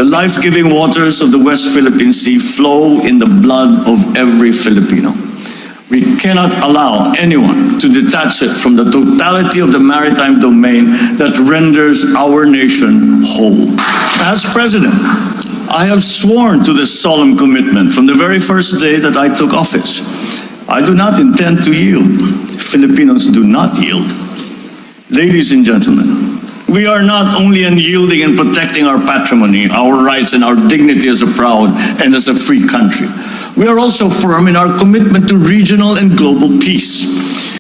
life-giving waters of the West Philippine Sea flow in the blood of every Filipino. We cannot allow anyone to detach it from the totality of the maritime domain that renders our nation whole. As President, I have sworn to this solemn commitment from the very first day that I took office. I do not intend to yield. Filipinos do not yield. Ladies and gentlemen, we are not only unyielding in protecting our patrimony, our rights, and our dignity as a proud and as a free country. We are also firm in our commitment to regional and global peace.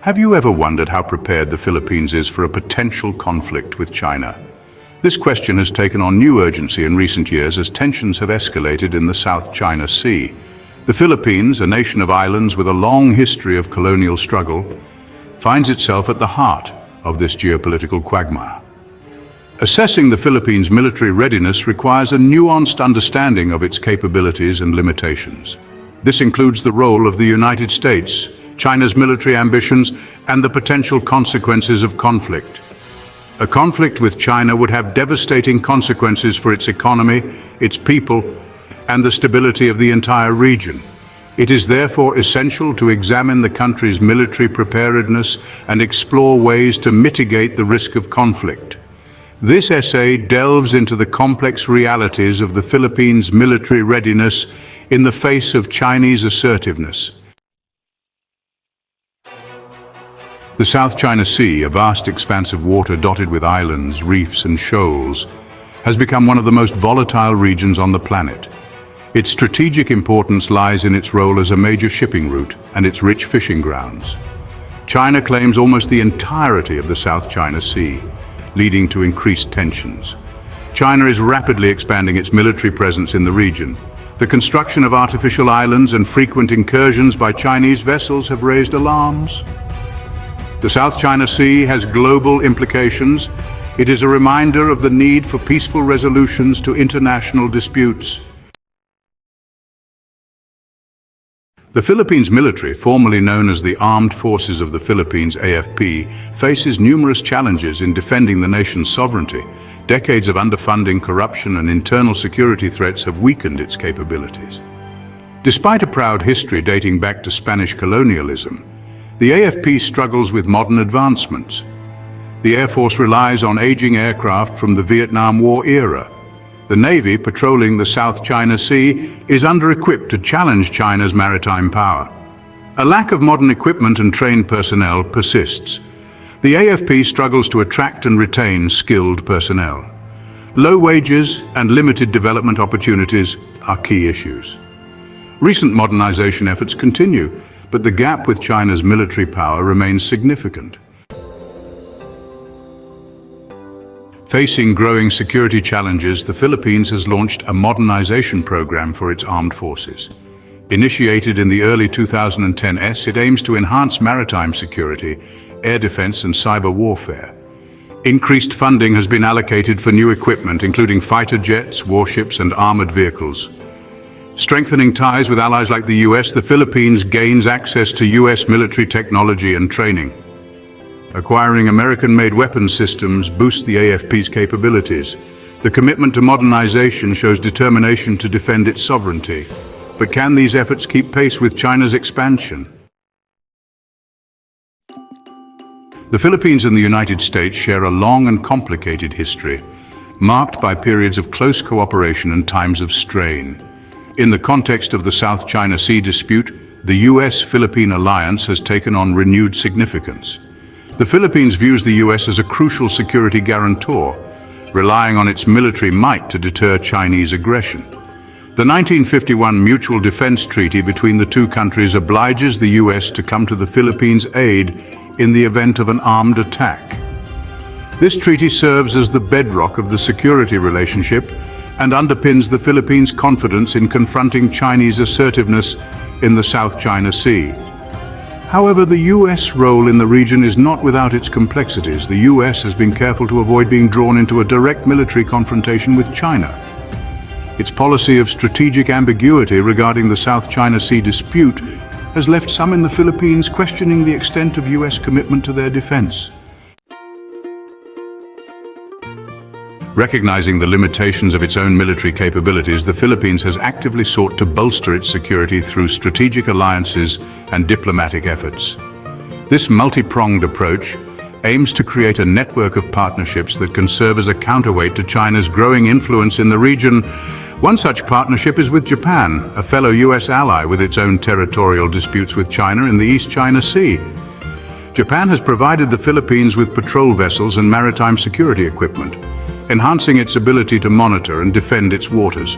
Have you ever wondered how prepared the Philippines is for a potential conflict with China? This question has taken on new urgency in recent years as tensions have escalated in the South China Sea. The Philippines, a nation of islands with a long history of colonial struggle, finds itself at the heart of this geopolitical quagmire. Assessing the Philippines' military readiness requires a nuanced understanding of its capabilities and limitations. This includes the role of the United States, China's military ambitions, and the potential consequences of conflict. A conflict with China would have devastating consequences for its economy, its people, and the stability of the entire region. It is therefore essential to examine the country's military preparedness and explore ways to mitigate the risk of conflict. This essay delves into the complex realities of the Philippines' military readiness in the face of Chinese assertiveness. The South China Sea, a vast expanse of water dotted with islands, reefs, and shoals, has become one of the most volatile regions on the planet. Its strategic importance lies in its role as a major shipping route and its rich fishing grounds. China claims almost the entirety of the South China Sea, leading to increased tensions. China is rapidly expanding its military presence in the region. The construction of artificial islands and frequent incursions by Chinese vessels have raised alarms. The South China Sea has global implications. It is a reminder of the need for peaceful resolutions to international disputes. The Philippines military, formerly known as the Armed Forces of the Philippines, AFP, faces numerous challenges in defending the nation's sovereignty. Decades of underfunding, corruption, and internal security threats have weakened its capabilities. Despite a proud history dating back to Spanish colonialism, the AFP struggles with modern advancements. The Air Force relies on aging aircraft from the Vietnam War era. The Navy, patrolling the South China Sea, is under-equipped to challenge China's maritime power. A lack of modern equipment and trained personnel persists. The AFP struggles to attract and retain skilled personnel. Low wages and limited development opportunities are key issues. Recent modernization efforts continue, but the gap with China's military power remains significant. Facing growing security challenges, the Philippines has launched a modernization program for its armed forces. Initiated in the early 2010s, it aims to enhance maritime security, air defense, and cyber warfare. Increased funding has been allocated for new equipment, including fighter jets, warships, and armored vehicles. Strengthening ties with allies like the US, the Philippines gains access to US military technology and training. Acquiring American-made weapons systems boosts the AFP's capabilities. The commitment to modernization shows determination to defend its sovereignty. But can these efforts keep pace with China's expansion? The Philippines and the United States share a long and complicated history, marked by periods of close cooperation and times of strain. In the context of the South China Sea dispute, the US-Philippine alliance has taken on renewed significance. The Philippines views the US as a crucial security guarantor, relying on its military might to deter Chinese aggression. The 1951 Mutual Defense Treaty between the two countries obliges the US to come to the Philippines' aid in the event of an armed attack. This treaty serves as the bedrock of the security relationship and underpins the Philippines' confidence in confronting Chinese assertiveness in the South China Sea. However, the US role in the region is not without its complexities. The US has been careful to avoid being drawn into a direct military confrontation with China. Its policy of strategic ambiguity regarding the South China Sea dispute has left some in the Philippines questioning the extent of US commitment to their defense. Recognizing the limitations of its own military capabilities, the Philippines has actively sought to bolster its security through strategic alliances and diplomatic efforts. This multi-pronged approach aims to create a network of partnerships that can serve as a counterweight to China's growing influence in the region. One such partnership is with Japan, a fellow US ally with its own territorial disputes with China in the East China Sea. Japan has provided the Philippines with patrol vessels and maritime security equipment, enhancing its ability to monitor and defend its waters.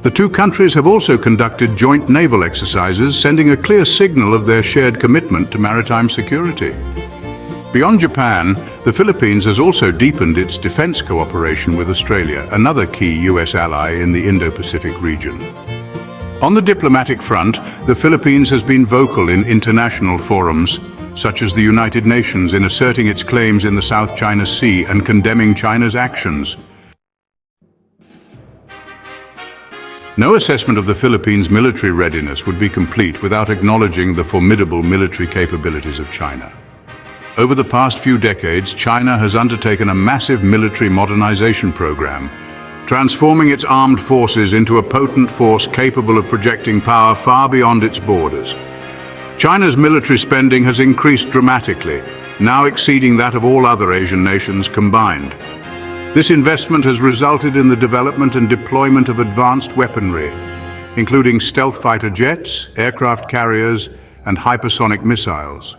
The two countries have also conducted joint naval exercises, sending a clear signal of their shared commitment to maritime security. Beyond Japan, the Philippines has also deepened its defense cooperation with Australia, another key US ally in the Indo-Pacific region. On the diplomatic front, the Philippines has been vocal in international forums, such as the United Nations, in asserting its claims in the South China Sea and condemning China's actions. No assessment of the Philippines' military readiness would be complete without acknowledging the formidable military capabilities of China. Over the past few decades, China has undertaken a massive military modernization program, transforming its armed forces into a potent force capable of projecting power far beyond its borders. China's military spending has increased dramatically, now exceeding that of all other Asian nations combined. This investment has resulted in the development and deployment of advanced weaponry, including stealth fighter jets, aircraft carriers, and hypersonic missiles.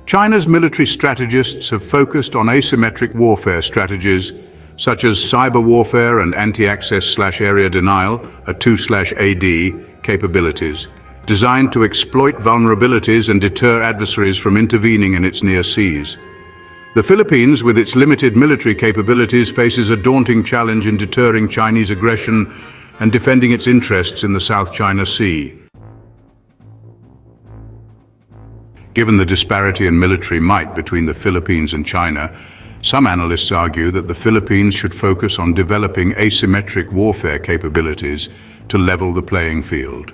China's military strategists have focused on asymmetric warfare strategies, such as cyber warfare and anti-access/area denial, a 2/AD, capabilities, designed to exploit vulnerabilities and deter adversaries from intervening in its near seas. The Philippines, with its limited military capabilities, faces a daunting challenge in deterring Chinese aggression and defending its interests in the South China Sea. Given the disparity in military might between the Philippines and China, some analysts argue that the Philippines should focus on developing asymmetric warfare capabilities to level the playing field.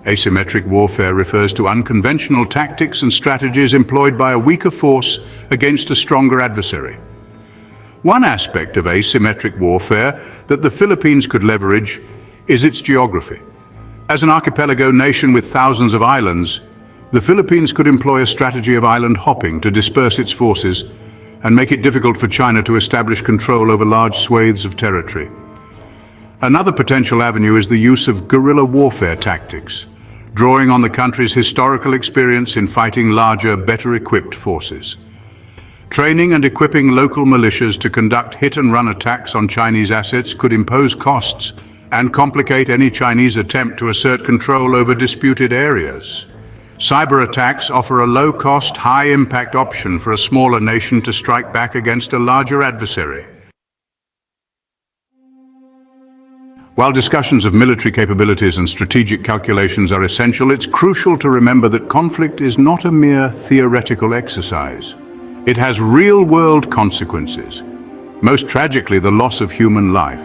Asymmetric warfare refers to unconventional tactics and strategies employed by a weaker force against a stronger adversary. One aspect of asymmetric warfare that the Philippines could leverage is its geography. As an archipelago nation with thousands of islands, the Philippines could employ a strategy of island hopping to disperse its forces and make it difficult for China to establish control over large swathes of territory. Another potential avenue is the use of guerrilla warfare tactics, drawing on the country's historical experience in fighting larger, better-equipped forces. Training and equipping local militias to conduct hit-and-run attacks on Chinese assets could impose costs and complicate any Chinese attempt to assert control over disputed areas. Cyber attacks offer a low-cost, high-impact option for a smaller nation to strike back against a larger adversary. While discussions of military capabilities and strategic calculations are essential, it's crucial to remember that conflict is not a mere theoretical exercise. It has real-world consequences, most tragically the loss of human life.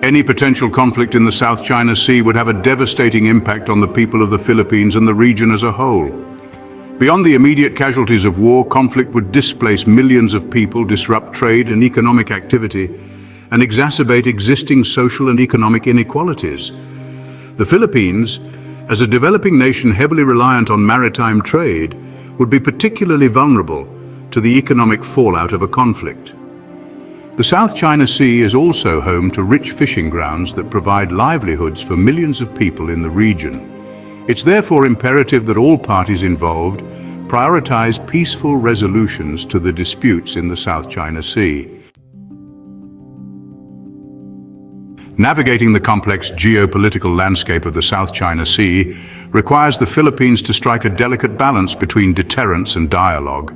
Any potential conflict in the South China Sea would have a devastating impact on the people of the Philippines and the region as a whole. Beyond the immediate casualties of war, conflict would displace millions of people, disrupt trade and economic activity, and exacerbate existing social and economic inequalities. The Philippines, as a developing nation heavily reliant on maritime trade, would be particularly vulnerable to the economic fallout of a conflict. The South China Sea is also home to rich fishing grounds that provide livelihoods for millions of people in the region. It's therefore imperative that all parties involved prioritize peaceful resolutions to the disputes in the South China Sea. Navigating the complex geopolitical landscape of the South China Sea requires the Philippines to strike a delicate balance between deterrence and dialogue.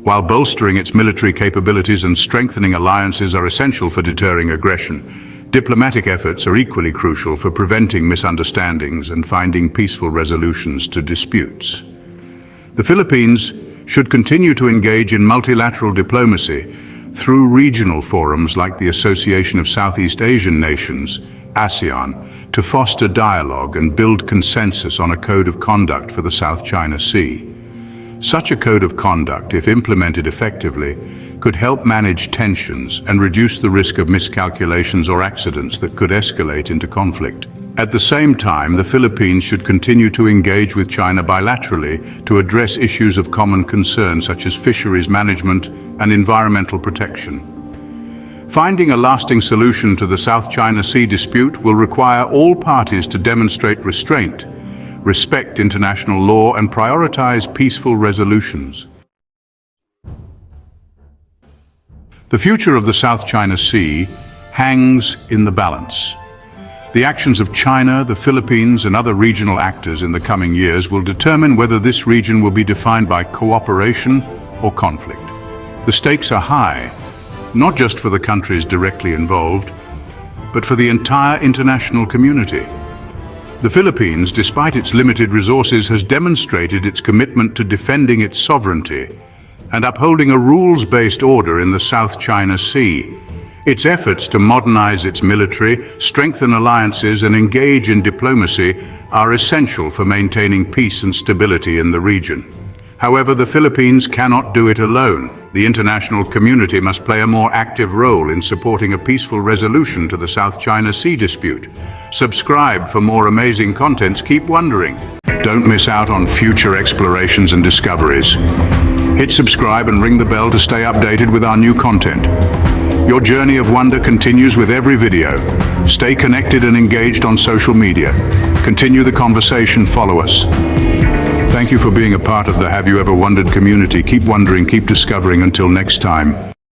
While bolstering its military capabilities and strengthening alliances are essential for deterring aggression, diplomatic efforts are equally crucial for preventing misunderstandings and finding peaceful resolutions to disputes. The Philippines should continue to engage in multilateral diplomacy through regional forums like the Association of Southeast Asian Nations, ASEAN, to foster dialogue and build consensus on a code of conduct for the South China Sea. Such a code of conduct, if implemented effectively, could help manage tensions and reduce the risk of miscalculations or accidents that could escalate into conflict. At the same time, the Philippines should continue to engage with China bilaterally to address issues of common concern such as fisheries management and environmental protection. Finding a lasting solution to the South China Sea dispute will require all parties to demonstrate restraint, respect international law, and prioritize peaceful resolutions. The future of the South China Sea hangs in the balance. The actions of China, the Philippines, and other regional actors in the coming years will determine whether this region will be defined by cooperation or conflict. The stakes are high, not just for the countries directly involved, but for the entire international community. The Philippines, despite its limited resources, has demonstrated its commitment to defending its sovereignty and upholding a rules-based order in the South China Sea. Its efforts to modernize its military, strengthen alliances, and engage in diplomacy are essential for maintaining peace and stability in the region. However, the Philippines cannot do it alone. The international community must play a more active role in supporting a peaceful resolution to the South China Sea dispute. Subscribe for more amazing contents. Keep wondering. Don't miss out on future explorations and discoveries. Hit subscribe and ring the bell to stay updated with our new content. Your journey of wonder continues with every video. Stay connected and engaged on social media. Continue the conversation, follow us. Thank you for being a part of the Have You Ever Wondered community. Keep wondering, keep discovering. Until next time.